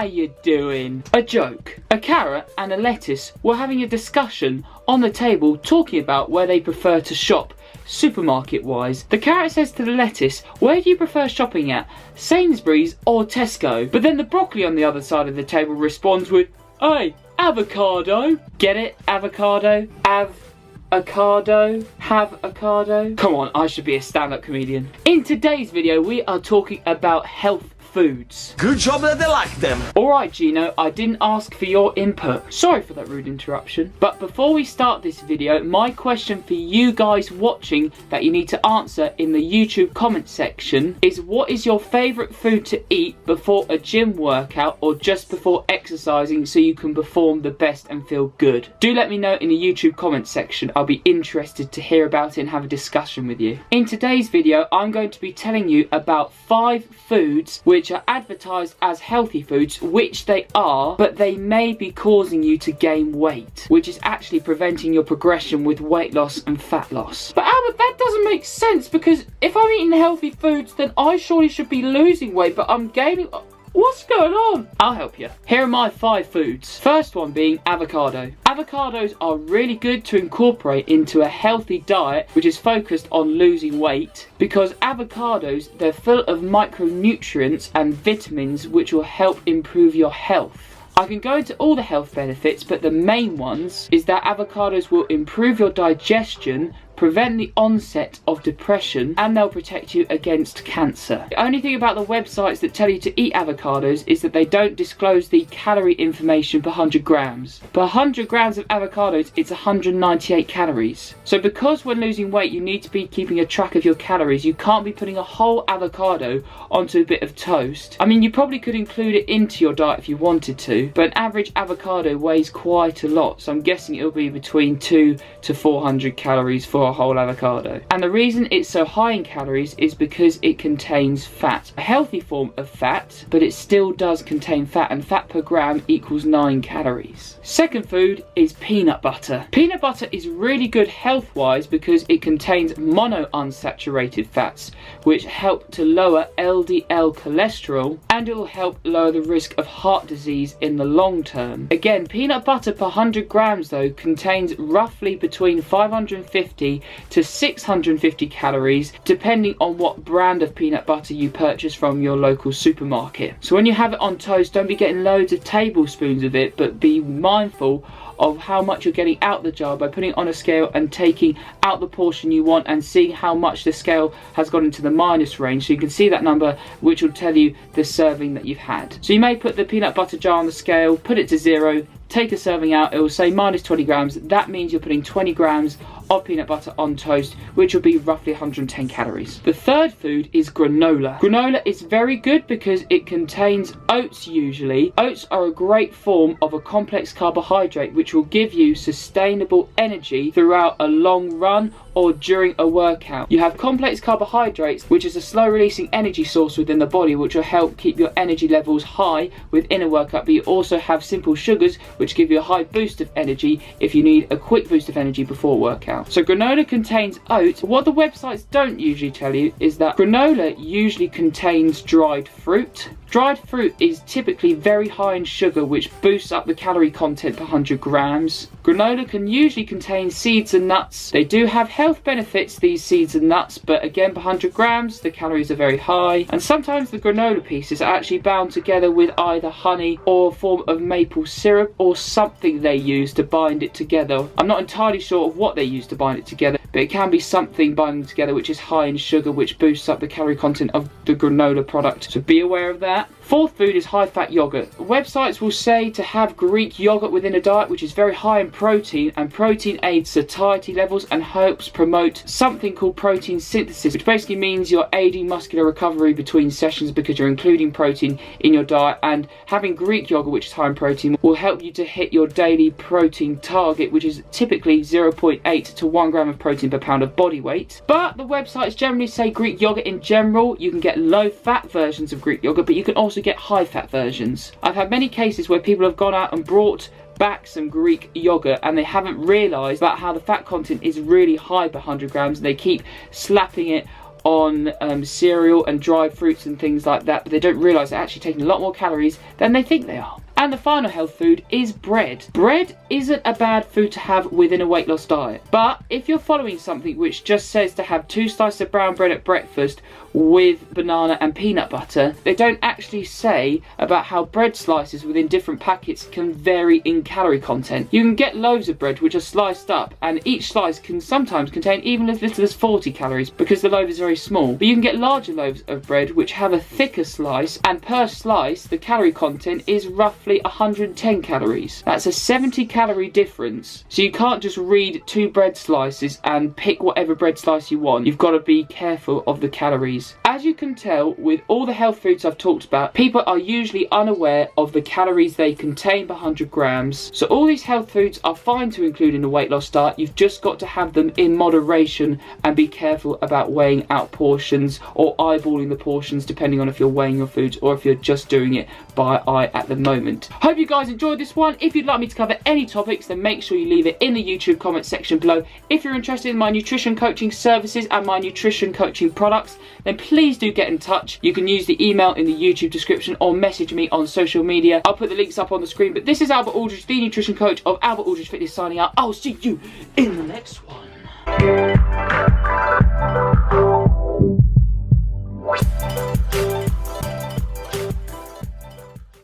How you doing? A joke. A carrot and a lettuce were having a discussion on the table talking about where they prefer to shop supermarket wise. The carrot says to the lettuce, where do you prefer shopping at? Sainsbury's or Tesco? But then the broccoli on the other side of the table responds with, hey, avocado. Get it? Avocado? Avocado? Have avocado? Come on, I should be a stand-up comedian. In today's video, we are talking about health foods. Good job that they like them. Alright Gino, I didn't ask for your input. Sorry for that rude interruption. But before we start this video, my question for you guys watching that you need to answer in the YouTube comment section is, what is your favourite food to eat before a gym workout or just before exercising so you can perform the best and feel good? Do let me know in the YouTube comment section. I'll be interested to hear about it and have a discussion with you. In today's video, I'm going to be telling you about 5 foods which are advertised as healthy foods, which they are, but they may be causing you to gain weight, which is actually preventing your progression with weight loss and fat loss. But Albert, that doesn't make sense, because if I'm eating healthy foods, then I surely should be losing weight, but I'm gaining... What's going on? I'll help you. Here are my 5 foods. First one being avocado. Avocados are really good to incorporate into a healthy diet which is focused on losing weight, because avocados, they're full of micronutrients and vitamins which will help improve your health. I can go into all the health benefits, but the main ones is that avocados will improve your digestion, prevent the onset of depression, and they'll protect you against cancer. The only thing about the websites that tell you to eat avocados is that they don't disclose the calorie information per 100 grams. Per 100 grams of avocados, it's 198 calories. So because when losing weight you need to be keeping a track of your calories, you can't be putting a whole avocado onto a bit of toast. I mean, you probably could include it into your diet if you wanted to, but an average avocado weighs quite a lot, so I'm guessing it'll be between 200 to 400 calories for a whole avocado. And the reason it's so high in calories is because it contains fat, a healthy form of fat, but it still does contain fat, and fat per gram equals 9 calories. Second food is peanut butter. Peanut butter is really good health wise because it contains monounsaturated fats which help to lower LDL cholesterol, and it will help lower the risk of heart disease in the long term. Again, peanut butter per 100 grams though contains roughly between 550 to 650 calories depending on what brand of peanut butter you purchase from your local supermarket. So when you have it on toast, don't be getting loads of tablespoons of it, but be mindful of how much you're getting out the jar by putting it on a scale and taking out the portion you want and seeing how much the scale has gone into the minus range, so you can see that number which will tell you the serving that you've had. So you may put the peanut butter jar on the scale, put it to 0, take a serving out, it will say minus 20 grams. That means you're putting 20 grams of peanut butter on toast, which will be roughly 110 calories. The third food is granola. Granola is very good because it contains oats usually. Oats are a great form of a complex carbohydrate which will give you sustainable energy throughout a long run or during a workout. You have complex carbohydrates, which is a slow releasing energy source within the body which will help keep your energy levels high within a workout, but you also have simple sugars which give you a high boost of energy if you need a quick boost of energy before a workout. So granola contains oats. What the websites don't usually tell you is that granola usually contains dried fruit. Dried fruit is typically very high in sugar, which boosts up the calorie content per 100 grams. Granola can usually contain seeds and nuts. They do have health benefits, these seeds and nuts, but again, per 100 grams, the calories are very high. And sometimes the granola pieces are actually bound together with either honey or a form of maple syrup or something they use to bind it together. I'm not entirely sure of what they use to bind it together, but it can be something binding together which is high in sugar, which boosts up the calorie content of the granola product. So be aware of that. Fourth food is high-fat yogurt. Websites will say to have Greek yogurt within a diet which is very high in protein, and protein aids satiety levels and helps promote something called protein synthesis, which basically means you're aiding muscular recovery between sessions because you're including protein in your diet, and having Greek yogurt, which is high in protein, will help you to hit your daily protein target, which is typically 0.8 to 1 gram of protein per pound of body weight. But the websites generally say Greek yogurt in general. You can get low-fat versions of Greek yogurt, but you can also get high-fat versions. I've had many cases where people have gone out and brought back some Greek yogurt and they haven't realised about how the fat content is really high per 100 grams, and they keep slapping it on cereal and dried fruits and things like that, but they don't realise they're actually taking a lot more calories than they think they are. And the final health food is bread. Bread isn't a bad food to have within a weight loss diet, but if you're following something which just says to have 2 slices of brown bread at breakfast with banana and peanut butter, they don't actually say about how bread slices within different packets can vary in calorie content. You can get loaves of bread which are sliced up, and each slice can sometimes contain even as little as 40 calories because the loaf is very small. But you can get larger loaves of bread which have a thicker slice, and per slice the calorie content is roughly 110 calories. That's a 70 calorie difference. So you can't just read 2 bread slices and pick whatever bread slice you want. You've got to be careful of the calories. As you can tell, with all the health foods I've talked about, people are usually unaware of the calories they contain per 100 grams. So all these health foods are fine to include in a weight loss diet. You've just got to have them in moderation and be careful about weighing out portions or eyeballing the portions, depending on if you're weighing your foods or if you're just doing it by eye at the moment. Hope you guys enjoyed this one. If you'd like me to cover any topics, then make sure you leave it in the YouTube comment section below. If you're interested in my nutrition coaching services and my nutrition coaching products, then please do get in touch. You can use the email in the YouTube description or message me on social media. I'll put the links up on the screen. But this is Albert Aldridge, the nutrition coach of Albert Aldridge Fitness, signing out. I'll see you in the next one.